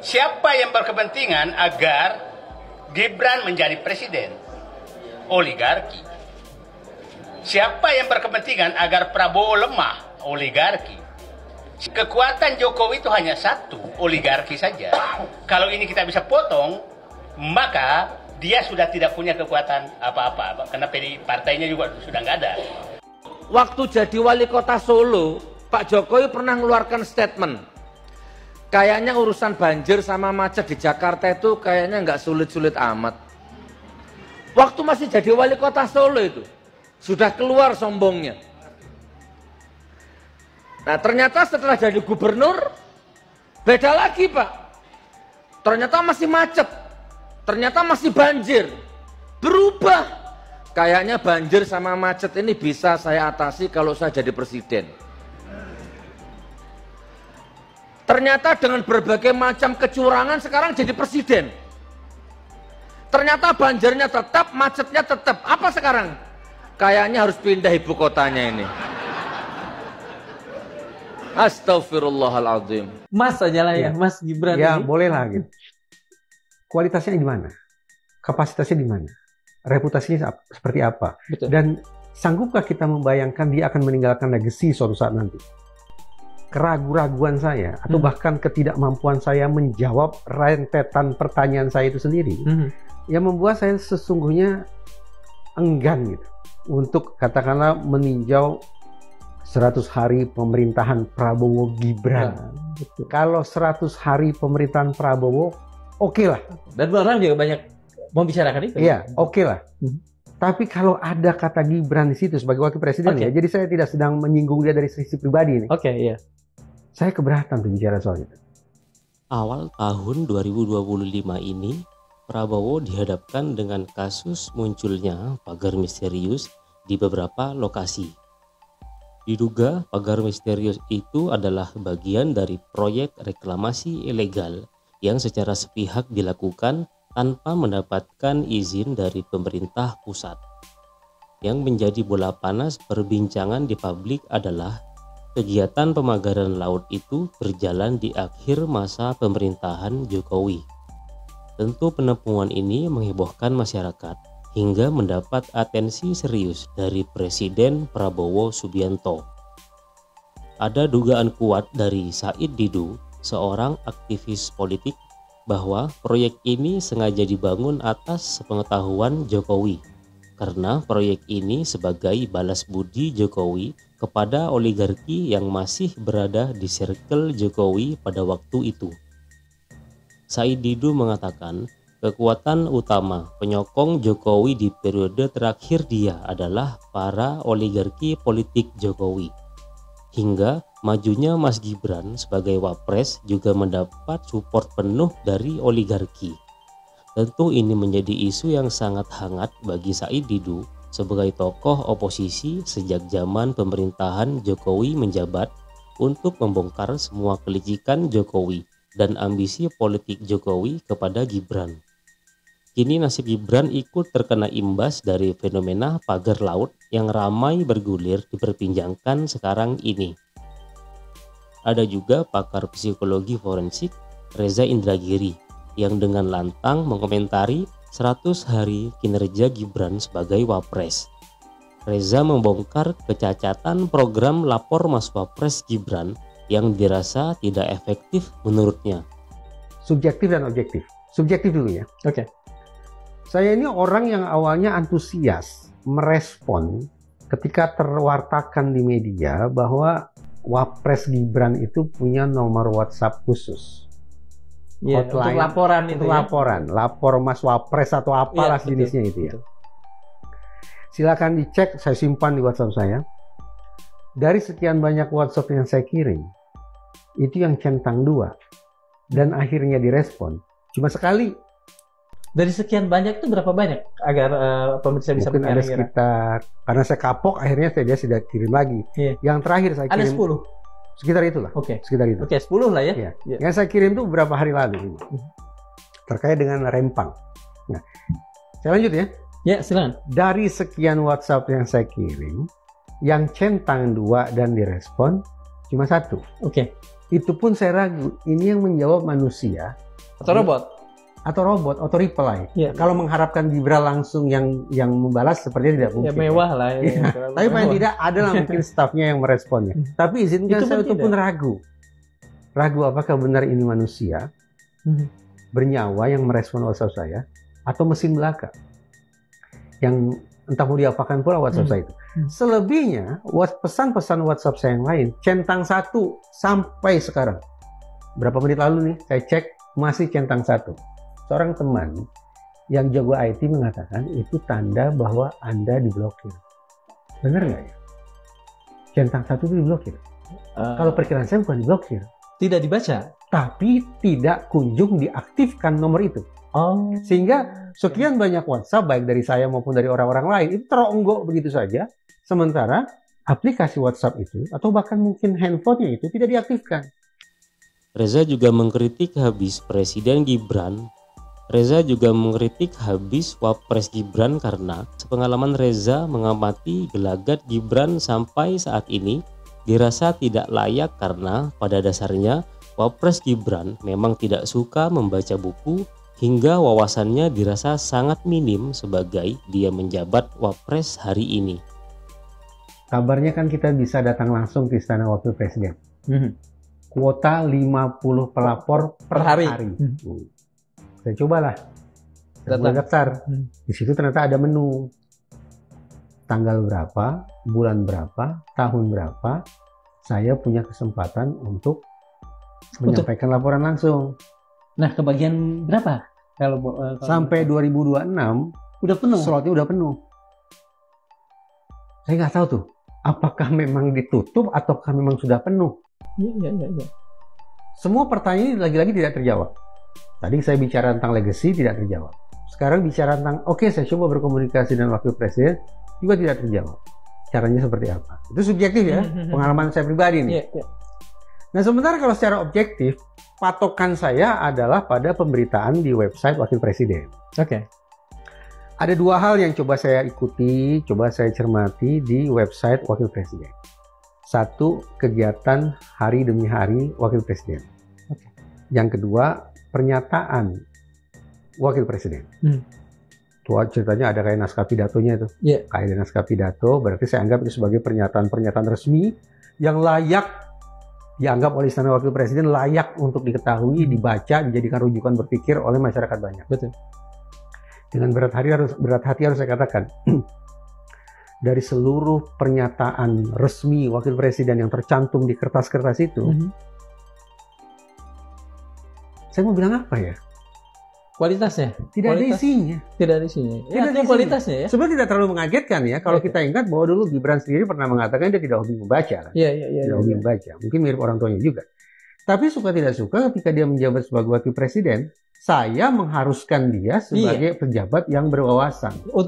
Siapa yang berkepentingan agar Gibran menjadi presiden? Oligarki. Siapa yang berkepentingan agar Prabowo lemah? Oligarki. Kekuatan Jokowi itu hanya satu, oligarki saja. Kalau ini kita bisa potong, maka dia sudah tidak punya kekuatan apa-apa. Karena partainya juga sudah nggak ada. Waktu jadi wali kota Solo, Pak Jokowi pernah mengeluarkan statement. Kayaknya urusan banjir sama macet di Jakarta itu kayaknya nggak sulit-sulit amat. Waktu masih jadi wali kota Solo itu, sudah keluar sombongnya. Nah ternyata setelah jadi gubernur, beda lagi Pak. Ternyata masih macet, ternyata masih banjir. Berubah. Kayaknya banjir sama macet ini bisa saya atasi kalau saya jadi presiden. Ternyata dengan berbagai macam kecurangan sekarang jadi presiden. Ternyata banjirnya tetap, macetnya tetap. Apa sekarang? Kayaknya harus pindah ibu kotanya ini. Astagfirullahaladzim. Mas aja lah ya, Mas Gibran. Ya ini. boleh lah gitu. Kualitasnya gimana? Kapasitasnya di mana? Reputasinya seperti apa? Betul. Dan sanggupkah kita membayangkan dia akan meninggalkan legacy suatu saat nanti? Keraguan-raguan saya atau bahkan ketidakmampuan saya menjawab rentetan pertanyaan saya itu sendiri yang membuat saya sesungguhnya enggan gitu untuk katakanlah meninjau 100 hari pemerintahan Prabowo Gibran. Kalau 100 hari pemerintahan Prabowo, oke lah. Dan orang juga banyak membicarakan itu. Iya, oke lah. Tapi kalau ada kata Gibran di situ sebagai wakil presiden ya, jadi saya tidak sedang menyinggung dia dari sisi pribadi nih. Oke, iya. Saya keberatan tuh bicara soal itu. Awal tahun 2025 ini, Prabowo dihadapkan dengan kasus munculnya pagar misterius di beberapa lokasi. Diduga pagar misterius itu adalah bagian dari proyek reklamasi ilegal yang secara sepihak dilakukan tanpa mendapatkan izin dari pemerintah pusat. Yang menjadi bola panas perbincangan di publik adalah kegiatan pemagaran laut itu berjalan di akhir masa pemerintahan Jokowi. Tentu penemuan ini menghebohkan masyarakat hingga mendapat atensi serius dari Presiden Prabowo Subianto. Ada dugaan kuat dari Said Didu, seorang aktivis politik, bahwa proyek ini sengaja dibangun atas sepengetahuan Jokowi, karena proyek ini sebagai balas budi Jokowi kepada oligarki yang masih berada di circle Jokowi pada waktu itu. Said Didu mengatakan, kekuatan utama penyokong Jokowi di periode terakhir dia adalah para oligarki politik Jokowi. Hingga majunya Mas Gibran sebagai wapres juga mendapat support penuh dari oligarki. Tentu ini menjadi isu yang sangat hangat bagi Said Didu sebagai tokoh oposisi sejak zaman pemerintahan Jokowi menjabat untuk membongkar semua kelicikan Jokowi dan ambisi politik Jokowi kepada Gibran. Kini nasib Gibran ikut terkena imbas dari fenomena pagar laut yang ramai bergulir diperbincangkan sekarang ini. Ada juga pakar psikologi forensik Reza Indragiri yang dengan lantang mengomentari 100 hari kinerja Gibran sebagai wapres. Reza membongkar kecacatan program lapor Mas Wapres Gibran yang dirasa tidak efektif menurutnya. Subjektif dan objektif. Subjektif dulu ya. Oke. Saya ini orang yang awalnya antusias merespon ketika terwartakan di media bahwa Wapres Gibran itu punya nomor WhatsApp khusus. Ya, untuk laporan itu. Untuk laporan, lapor Mas Wapres atau apalah jenisnya itu ya. Silakan dicek, saya simpan di WhatsApp saya. Dari sekian banyak WhatsApp yang saya kirim, itu yang centang 2 dan akhirnya direspon cuma sekali. Dari sekian banyak itu berapa banyak agar pemirsa bisa mungkin ada sekitar, karena saya kapok akhirnya dia sudah kirim lagi. Yang terakhir saya kirim ada 10 sekitar itulah. Sekitar itu. 10 lah ya. Yang saya kirim itu beberapa hari lalu ini. Terkait dengan Rempang. Nah, saya lanjut ya. Ya, silakan. Dari sekian WhatsApp yang saya kirim, yang centang 2 dan direspon cuma 1. Itu pun saya ragu, ini yang menjawab manusia Atau robot? Atau robot, auto reply. Iya. Kalau mengharapkan Gibran langsung yang membalas sepertinya tidak mungkin. Ya mewah lah. Ya, Iya. Tapi paling tidak ada lah mungkin stafnya yang meresponnya. Tapi izinkan Itu saya pun itu pun ragu. Ragu apakah benar ini manusia bernyawa yang merespon WhatsApp saya atau mesin belaka yang entah mau diapakan pula WhatsApp saya itu. Selebihnya pesan-pesan WhatsApp saya yang lain centang 1 sampai sekarang. Berapa menit lalu nih saya cek masih centang 1. Seorang teman yang jago IT mengatakan itu tanda bahwa Anda diblokir. Benar nggak ya? Centang 1 itu diblokir. Kalau perkiraan saya bukan diblokir. Tidak dibaca? Tapi tidak kunjung diaktifkan nomor itu. Oh. Sehingga sekian banyak WhatsApp baik dari saya maupun dari orang-orang lain itu teronggok begitu saja. Sementara aplikasi WhatsApp itu atau bahkan mungkin handphonenya itu tidak diaktifkan. Reza juga mengkritik habis Presiden Gibran. Reza juga mengkritik habis Wapres Gibran karena sepengalaman Reza mengamati gelagat Gibran sampai saat ini dirasa tidak layak karena pada dasarnya Wapres Gibran memang tidak suka membaca buku hingga wawasannya dirasa sangat minim sebagai dia menjabat Wapres hari ini. Kabarnya kan kita bisa datang langsung ke Istana Wakil Presiden. Kuota 50 pelapor per hari. Saya cobalah. Saya mulai daftar. Di situ ternyata ada menu. Tanggal berapa, bulan berapa, tahun berapa, saya punya kesempatan untuk menyampaikan laporan langsung. Nah, ke bagian berapa? Kalau sampai 2026 udah penuh. Slotnya udah penuh. Saya nggak tahu tuh, apakah memang ditutup ataukah memang sudah penuh. Iya. Semua pertanyaan lagi-lagi tidak terjawab. Tadi saya bicara tentang legacy tidak terjawab. Sekarang bicara tentang saya coba berkomunikasi dengan Wakil Presiden juga tidak terjawab. Caranya seperti apa? Itu subjektif ya, pengalaman saya pribadi nih. Iya. Nah sementara kalau secara objektif, patokan saya adalah pada pemberitaan di website Wakil Presiden. Oke. Ada dua hal yang coba saya ikuti, coba saya cermati di website Wakil Presiden. Satu, kegiatan hari demi hari Wakil Presiden. Oke. Yang kedua, pernyataan Wakil Presiden. Tuh ceritanya ada kayak naskah pidatonya itu. Yeah. Kayak ada naskah pidato, berarti saya anggap itu sebagai pernyataan-pernyataan resmi yang layak dianggap oleh Istana Wakil Presiden layak untuk diketahui, dibaca, dijadikan rujukan berpikir oleh masyarakat banyak. Betul. Dengan berat hati harus saya katakan, dari seluruh pernyataan resmi Wakil Presiden yang tercantum di kertas-kertas itu, saya mau bilang apa ya? Kualitasnya? Tidak ada isinya. Tidak ada isinya. Tidak ada kualitasnya ya? Sebenarnya tidak terlalu mengagetkan ya. Kalau kita ingat bahwa dulu Gibran sendiri pernah mengatakan dia tidak hobi membaca. Iya. Tidak hobi membaca. Mungkin mirip orang tuanya juga. Tapi suka tidak suka ketika dia menjabat sebagai Wakil Presiden, saya mengharuskan dia sebagai pejabat yang berwawasan. Untuk